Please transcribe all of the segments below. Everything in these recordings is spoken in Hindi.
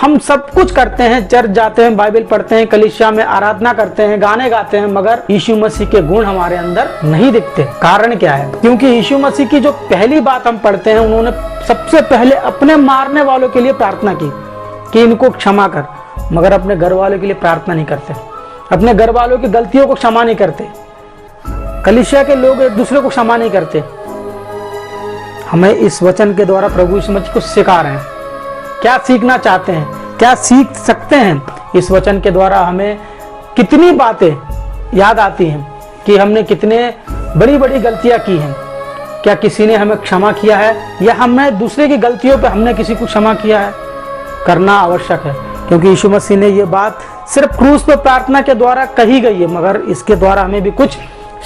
हम सब कुछ करते हैं, चर्च जाते हैं, बाइबल पढ़ते हैं, कलीसिया में आराधना करते हैं, गाने गाते हैं, मगर यीशु मसीह के गुण हमारे अंदर नहीं दिखते। कारण क्या है? क्योंकि यीशु मसीह की जो पहली बात हम पढ़ते हैं, उन्होंने सबसे पहले अपने मारने वालों के लिए प्रार्थना की कि इनको क्षमा कर, मगर अपने घर वालों के लिए प्रार्थना नहीं करते, अपने घर वालों की गलतियों को क्षमा नहीं करते, कलीसिया के लोग एक दूसरे को क्षमा नहीं करते। हमें इस वचन के द्वारा प्रभु यीशु मसीह को सिखा रहे हैं। क्या सीखना चाहते हैं, क्या सीख सकते हैं इस वचन के द्वारा? हमें कितनी बातें याद आती हैं कि हमने कितने बड़ी बड़ी गलतियां की हैं। क्या किसी ने हमें क्षमा किया है, या हमने दूसरे की गलतियों पे हमने किसी को क्षमा किया है? करना आवश्यक है, क्योंकि यीशु मसीह ने ये बात सिर्फ क्रूस पर प्रार्थना के द्वारा कही गई है, मगर इसके द्वारा हमें भी कुछ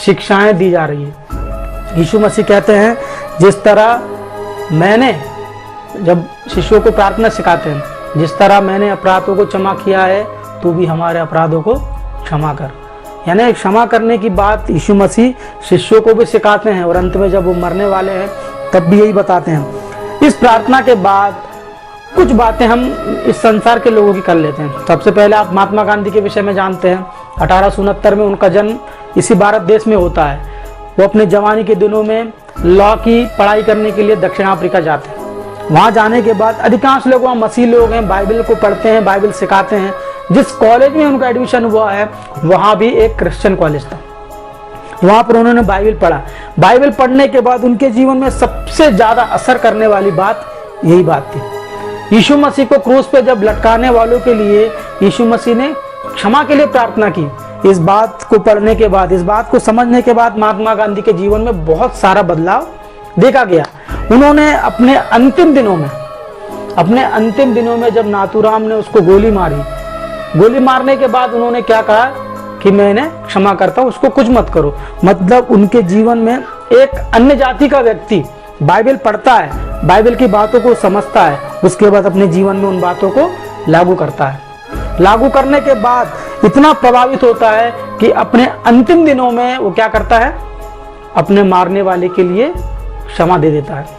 शिक्षाएं दी जा रही है। यीशु मसीह कहते हैं, जिस तरह मैंने, जब शिष्यों को प्रार्थना सिखाते हैं, जिस तरह मैंने अपराधों को क्षमा किया है, तू भी हमारे अपराधों को क्षमा कर। यानी क्षमा करने की बात यीशु मसीह शिष्यों को भी सिखाते हैं, और अंत में जब वो मरने वाले हैं तब भी यही बताते हैं। इस प्रार्थना के बाद कुछ बातें हम इस संसार के लोगों की कर लेते हैं। सबसे पहले आप महात्मा गांधी के विषय में जानते हैं। 1869 में उनका जन्म इसी भारत देश में होता है। वो अपने जवानी के दिनों में लॉ की पढ़ाई करने के लिए दक्षिण अफ्रीका जाते हैं। वहाँ जाने के बाद अधिकांश लोग वहाँ मसीह लोग हैं, बाइबल को पढ़ते हैं, बाइबल सिखाते हैं। जिस कॉलेज में उनका एडमिशन हुआ है, वहाँ भी एक क्रिश्चियन कॉलेज था। वहाँ पर उन्होंने बाइबल पढ़ा। बाइबल पढ़ने के बाद उनके जीवन में सबसे ज़्यादा असर करने वाली बात यही बात थी। यीशु मसीह को क्रूस पे जब लटकाने वालों के लिए यीशु मसीह ने क्षमा के लिए प्रार्थना की। इस बात को पढ़ने के बाद, इस बात को समझने के बाद महात्मा गांधी के जीवन में बहुत सारा बदलाव देखा गया। उन्होंने अपने अंतिम दिनों में जब नाथूराम ने उसको गोली मारी, गोली मारने के बाद उन्होंने क्या कहा कि मैं इन्हें क्षमा करता हूँ, उसको कुछ मत करो। मतलब उनके जीवन में एक अन्य जाति का व्यक्ति बाइबल पढ़ता है, बाइबल की बातों को समझता है, उसके बाद अपने जीवन में उन बातों को लागू करता है। लागू करने के बाद इतना प्रभावित होता है कि अपने अंतिम दिनों में वो क्या करता है, अपने मारने वाले के लिए क्षमा दे देता है।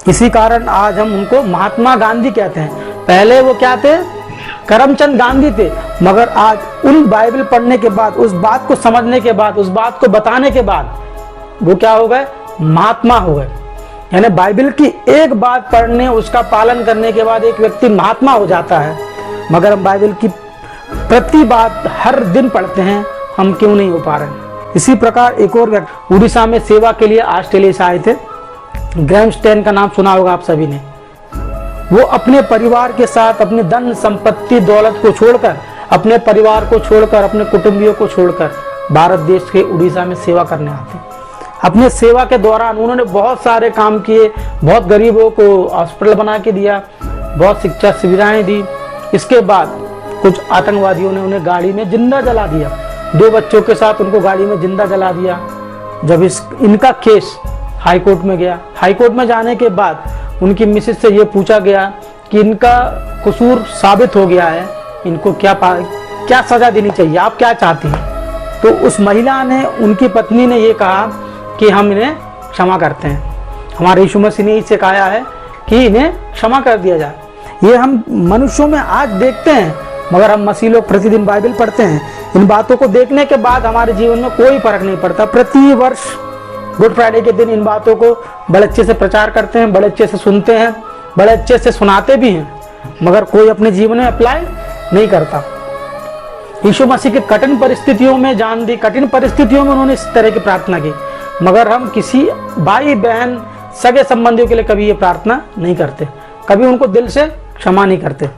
इसी कारण आज हम उनको महात्मा गांधी कहते हैं। पहले वो क्या थे? करमचंद गांधी थे। मगर आज उन बाइबल पढ़ने के बाद, उस बात को समझने के बाद, उस बात को बताने के बाद वो क्या हो गए? महात्मा हो गए। यानी बाइबल की एक बात पढ़ने, उसका पालन करने के बाद एक व्यक्ति महात्मा हो जाता है। मगर हम बाइबल की प्रति बात हर दिन पढ़ते हैं, हम क्यों नहीं हो पा रहे हैं? इसी प्रकार एक और व्यक्ति उड़ीसा में सेवा के लिए ऑस्ट्रेलिया से आए थे। ग्रैहम स्टैन का नाम सुना होगा आप सभी ने। वो अपने परिवार के साथ अपने धन संपत्ति दौलत को छोड़कर, अपने परिवार को छोड़कर, अपने कुटुंबियों को छोड़कर भारत देश के उड़ीसा में सेवा करने आते। अपने सेवा के दौरान उन्होंने बहुत सारे काम किए, बहुत गरीबों को हॉस्पिटल बना के दिया, बहुत शिक्षा सुविधाएं दी। इसके बाद कुछ आतंकवादियों ने उन्हें गाड़ी में जिंदा जला दिया। 2 बच्चों के साथ उनको गाड़ी में जिंदा जला दिया। जब इनका केस हाई कोर्ट में गया, हाई कोर्ट में जाने के बाद उनकी मिसेज से ये पूछा गया कि इनका कसूर साबित हो गया है, इनको क्या सजा देनी चाहिए, आप क्या चाहती हैं? तो उस महिला ने, उनकी पत्नी ने ये कहा कि हम इन्हें क्षमा करते हैं। हमारे यीशु मसीह ने ही सिखाया है कि इन्हें क्षमा कर दिया जाए। ये हम मनुष्यों में आज देखते हैं, मगर हम मसीह लोग प्रतिदिन बाइबल पढ़ते हैं। इन बातों को देखने के बाद हमारे जीवन में कोई फर्क नहीं पड़ता। प्रति वर्ष गुड फ्राइडे के दिन इन बातों को बड़े अच्छे से प्रचार करते हैं, बड़े अच्छे से सुनते हैं, बड़े अच्छे से सुनाते भी हैं, मगर कोई अपने जीवन में अप्लाई नहीं करता। यीशु मसीह की कठिन परिस्थितियों में जान दी, कठिन परिस्थितियों में उन्होंने इस तरह की प्रार्थना की, मगर हम किसी भाई बहन सगे संबंधियों के लिए कभी ये प्रार्थना नहीं करते, कभी उनको दिल से क्षमा नहीं करते।